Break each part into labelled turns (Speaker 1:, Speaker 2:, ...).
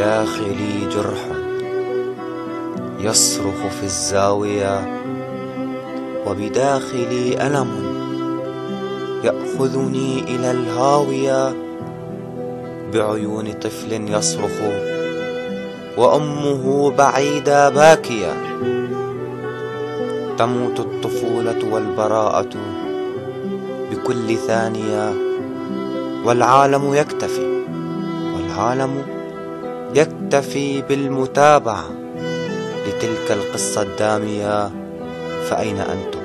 Speaker 1: بداخلي جرح يصرخ في الزاوية، وبداخلي ألم يأخذني إلى الهاوية، بعيون طفل يصرخ وأمه بعيدة باكية. تموت الطفولة والبراءة بكل ثانية، والعالم يكتفي بالمتابعة لتلك القصة الدامية. فأين أنتم؟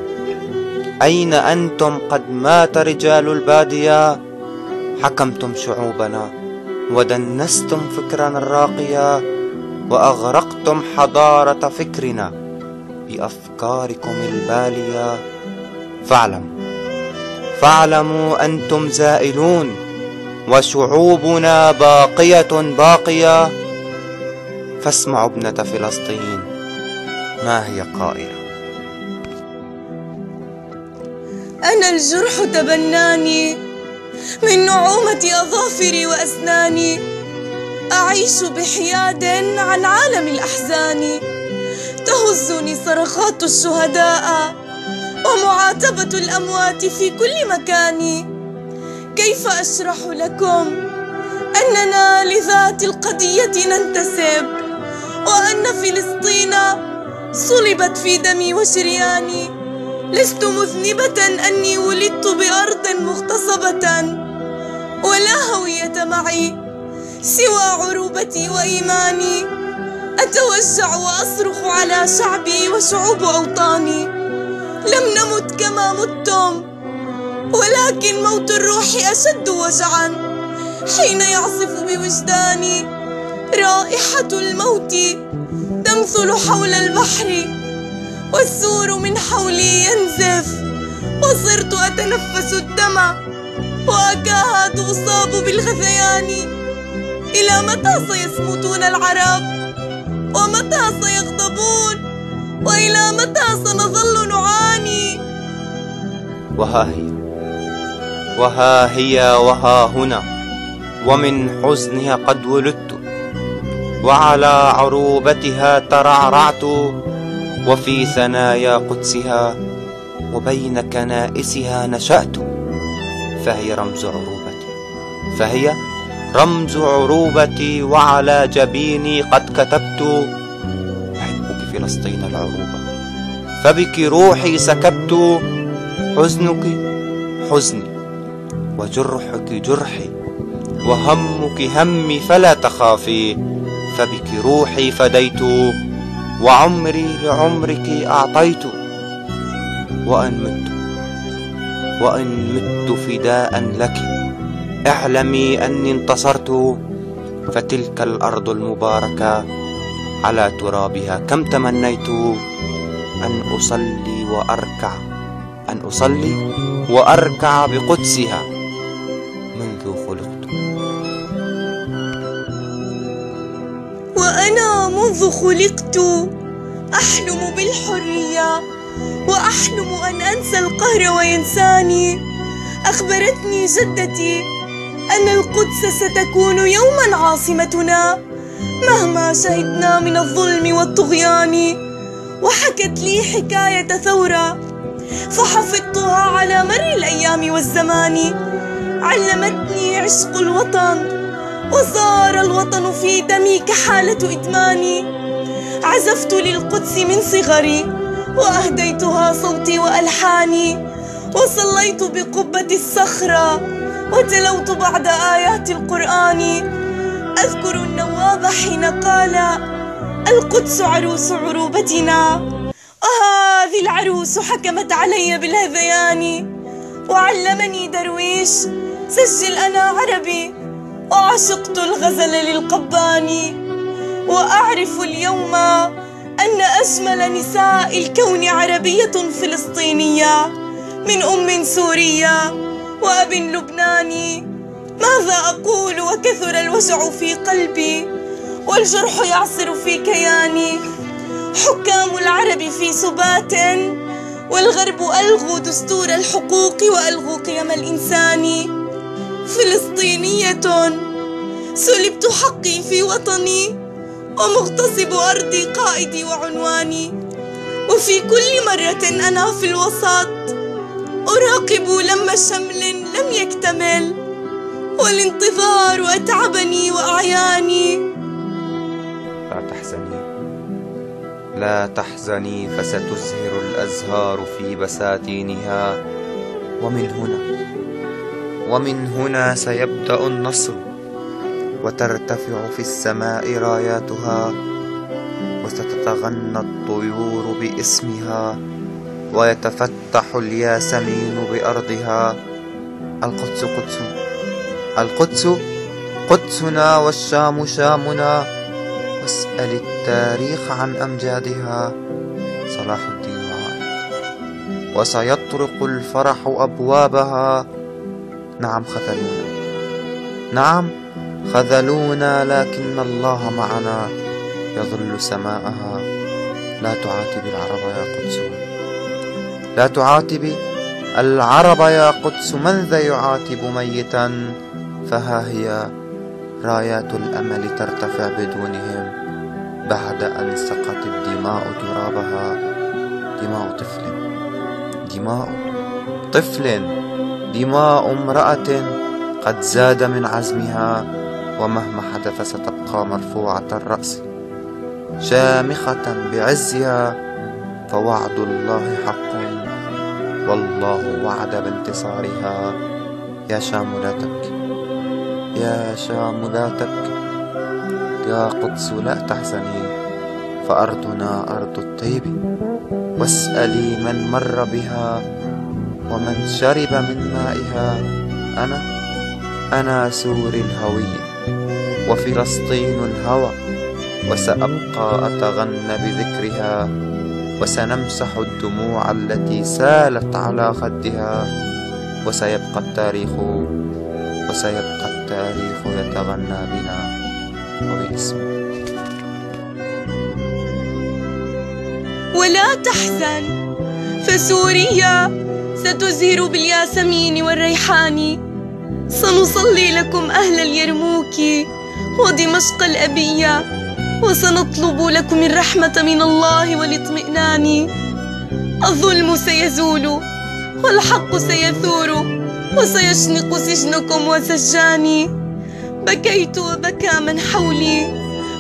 Speaker 1: أين أنتم؟ قد مات رجال البادية، حكمتم شعوبنا ودنستم فكرنا الراقية، وأغرقتم حضارة فكرنا بأفكاركم البالية. فاعلموا أنتم زائلون، وشعوبنا باقية. فاسمعوا ابنة فلسطين ما هي قائلة.
Speaker 2: أنا الجرح تبناني من نعومة أظافري وأسناني، أعيش بحياد عن عالم الأحزان، تهزني صرخات الشهداء ومعاتبة الأموات في كل مكان. كيف أشرح لكم أننا لذات القضية ننتسب، وأن فلسطين صلبت في دمي وشرياني؟ لست مذنبة أني ولدت بأرض مغتصبة، ولا هوية معي سوى عروبتي وإيماني. أتوجع وأصرخ على شعبي وشعوب أوطاني. لم نمت كما متم، ولكن موت الروح أشد وجعا، حين يعصف بوجداني رائحة الموت تمثل حول البحر، والسور من حولي ينزف، وصرت أتنفس الدم وأكاد أصاب بالغثيان. إلى متى سيصمتون العرب؟ ومتى سيغضبون؟ وإلى متى سنظل نعاني؟
Speaker 1: وها هي وها هنا، ومن حزنها قد ولدت، وعلى عروبتها ترعرعت، وفي ثنايا قدسها وبين كنائسها نشأت. فهي رمز عروبتي، وعلى جبيني قد كتبت: أحبك فلسطين العروبة، فبك روحي سكبت. حزنك حزني، وجرحك جرحي، وهمك همي، فلا تخافي، فبك روحي فديت، وعمري لعمرك أعطيت. وإن مت فداء لك، اعلمي أني انتصرت. فتلك الأرض المباركة على ترابها كم تمنيت أن أصلي وأركع بقدسها منذ خلقت.
Speaker 2: وأنا منذ خلقت أحلم بالحرية، وأحلم أن أنسى القهر وينساني. أخبرتني جدتي أن القدس ستكون يوما عاصمتنا مهما شهدنا من الظلم والطغيان. وحكت لي حكاية ثورة فحفظتها على مر الأيام والزمان. علمتني عشق الوطن، وصار الوطن في دمي كحالة إدماني. عزفت للقدس من صغري، وأهديتها صوتي وألحاني، وصليت بقبة الصخرة، وتلوت بعد آيات القرآن. أذكر النواب حين قال: القدس عروس عروبتنا، وهذه العروس حكمت علي بالهذيان. وعلمني درويش: سجل أنا عربي، وعشقت الغزل للقباني. وأعرف اليوم أن أجمل نساء الكون عربية فلسطينية، من أم سورية وأب لبناني. ماذا أقول وكثر الوجع في قلبي، والجرح يعصر في كياني. حكام العرب في سبات، والغرب ألغوا دستور الحقوق وألغوا قيم الإنسان. فلسطينية سلبت حقي في وطني، ومغتصب أرضي قائدي وعنواني. وفي كل مرة أنا في الوسط أراقب لم شمل لم يكتمل، والانتظار أتعبني وأعياني.
Speaker 1: لا تحزني، لا تحزني، فستزهر الأزهار في بساتينها. ومن هنا سيبدأ النصر، وترتفع في السماء راياتها، وستتغنى الطيور باسمها، ويتفتح الياسمين بأرضها. القدس قدسنا، القدس قدسنا، والشام شامنا، واسأل التاريخ عن أمجادها. صلاح الدين عائد، وسيطرق الفرح أبوابها. نعم خذلونا، نعم خذلونا، لكن الله معنا يظل سماءها. لا تعاتب العرب يا قدس، لا تعاتب العرب يا قدس، من ذا يعاتب ميتا؟ فها هي رايات الأمل ترتفع بدونهم، بعد أن سقت الدماء ترابها. دماء طفل، دماء طفل، دماء امرأة قد زاد من عزمها، ومهما حدث ستبقى مرفوعة الرأس شامخة بعزها. فوعد الله حق، والله وعد بانتصارها. يا شام لا تبكي، يا شام لا تبكي، يا قدس لا تحزني، فأرضنا أرض الطيب. واسألي من مر بها، ومن شرب من مائها. أنا سوري الهوية، وفلسطين الهوى، وسأبقى أتغنى بذكرها. وسنمسح الدموع التي سالت على خدها، وسيبقى التاريخ يتغنى بنا وباسمه.
Speaker 2: ولا تحزن، فسوريا ستزهر بالياسمين والريحان. سنصلي لكم أهل اليرموك ودمشق الأبية، وسنطلب لكم الرحمة من الله والاطمئنان. الظلم سيزول والحق سيثور، وسيشنق سجنكم وسجاني. بكيت وبكى من حولي،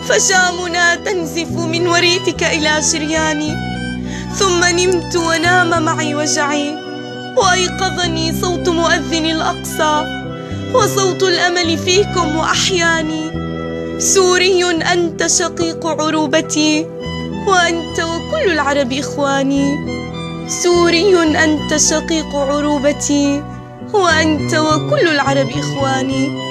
Speaker 2: فشامنا تنزف من وريثك إلى شرياني. ثم نمت ونام معي وجعي، وأيقظني صوت مؤذن الأقصى، وصوت الأمل فيكم وأحياني. سوري أنت شقيق عروبتي، وأنت وكل العرب إخواني. سوري أنت شقيق عروبتي، وأنت وكل العرب إخواني.